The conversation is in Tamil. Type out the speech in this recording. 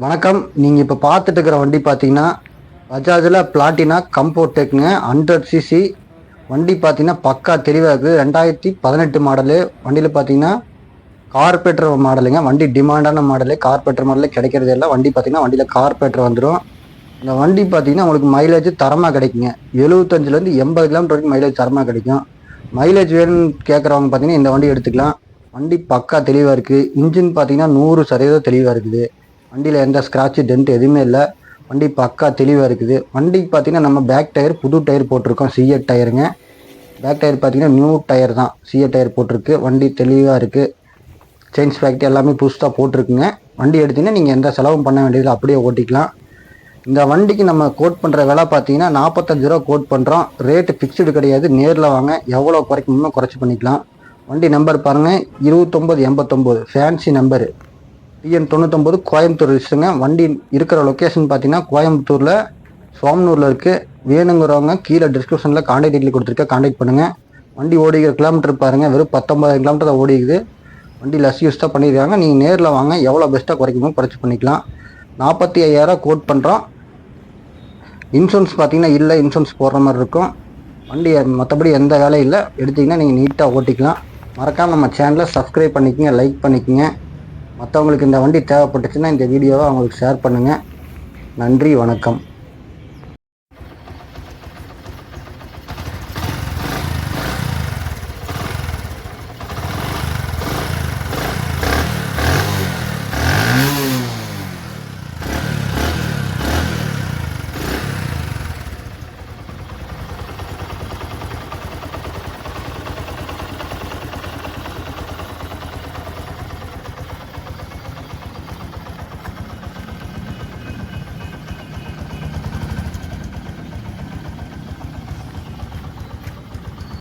வணக்கம். நீங்கள் இப்போ பார்த்துட்டு இருக்கிற வண்டி பார்த்தீங்கன்னா பஜாஜில் பிளாட்டினா கம்போர்ட் டெக்குங்க 100cc வண்டி பார்த்தீங்கன்னா பக்கா தெளிவாக இருக்குது. 2018 மாடலு. வண்டியில் பார்த்தீங்கன்னா கார்பரேட்டர் மாடலுங்க. வண்டி டிமாண்டான மாடலு. கார்பரேட்டர் மாடலே கிடைக்கிறது இல்லை. வண்டி பார்த்தீங்கன்னா வண்டியில் கார்பரேட்டர் வந்துடும். இந்த வண்டி பார்த்தீங்கன்னா உங்களுக்கு மைலேஜ் தரமாக கிடைக்குங்க. 75லேருந்து 80 கிலோமீட்டர் வரைக்கும் மைலேஜ் தரமாக கிடைக்கும். மைலேஜ் வேணும்னு கேட்குறவங்க பார்த்தீங்கன்னா இந்த வண்டி எடுத்துக்கலாம். வண்டி பக்கா தெளிவாக இருக்குது. இன்ஜின் பார்த்தீங்கன்னா 100% தெளிவாக இருக்குது. வண்டியில் எந்த ஸ்க்ராட்சு டென்ட் எதுவுமே இல்லை. வண்டி பக்கா தெளிவாக இருக்குது. வண்டிக்கு பார்த்தீங்கன்னா நம்ம பேக் டயர் புது டயர் போட்டிருக்கோம். சிஎட் டயருங்க. பேக் டயர் பார்த்தீங்கன்னா நியூ டயர் தான். சிஎட் டயர் போட்டிருக்கு. வண்டி தெளிவாக இருக்குது. செயின் ஸ்பேக்ட் எல்லாமே புதுசாக போட்டிருக்குங்க. வண்டி எடுத்தீங்கன்னா நீங்கள் எந்த செலவும் பண்ண வேண்டியதில்லை. அப்படியே ஓட்டிக்கலாம். இந்த வண்டிக்கு நம்ம கோட் பண்ணுற விலை பார்த்தீங்கன்னா 45 ரூபா கோட் பண்ணுறோம். ரேட்டு ஃபிக்ஸ்டு கிடையாது. நேரில் வாங்க, எவ்வளோ குறைக்கணுமோ குறைச்சி பண்ணிக்கலாம். வண்டி நம்பர் பாருங்கள், 2989 ஃபேன்சி நம்பரு. டிஎன் 99 கோயம்புத்தூர் ரிஜிஸ்டருங்க. வண்டி இருக்கிற லொக்கேஷன் பார்த்தீங்கன்னா கோயம்புத்தூரில் சோமனூரில் இருக்குது. வேணுங்கிறவங்க கீழே டிஸ்கிரிப்ஷனில் கான்டாக்ட் டீட்டெயில் கொடுத்துருக்கேன், கான்டாக்ட் பண்ணுங்கள். வண்டி ஓடிக்கிற கிலோமீட்டர் பாருங்கள், வெறும் 19 கிலோமீட்டர் தான் ஓடிக்குது. வண்டி லஸ் யூஸ் தான் பண்ணியிருக்காங்க. நீங்கள் நேரில் வாங்க, எவ்வளோ பெஸ்ட்டாக குறைக்கணுமோ குறைச்சி பண்ணிக்கலாம். 45,000 கோட் பண்ணுறோம். இன்சூரன்ஸ் பார்த்தீங்கன்னா இல்லை, இன்சூரன்ஸ் போடுற மாதிரி இருக்கும். வண்டி மற்றபடி எந்த வேலையும் இல்லை. எடுத்திங்கன்னா நீங்கள் நீட்டாக ஓட்டிக்கலாம். மறக்காமல் நம்ம சேனலை சப்ஸ்கிரைப் பண்ணிக்கங்க, லைக் பண்ணிக்கங்க. மற்றவங்களுக்கு இந்த வண்டி தேவைப்பட்டுச்சுன்னா இந்த வீடியோவை அவங்களுக்கு ஷேர் பண்ணுங்கள். நன்றி, வணக்கம்.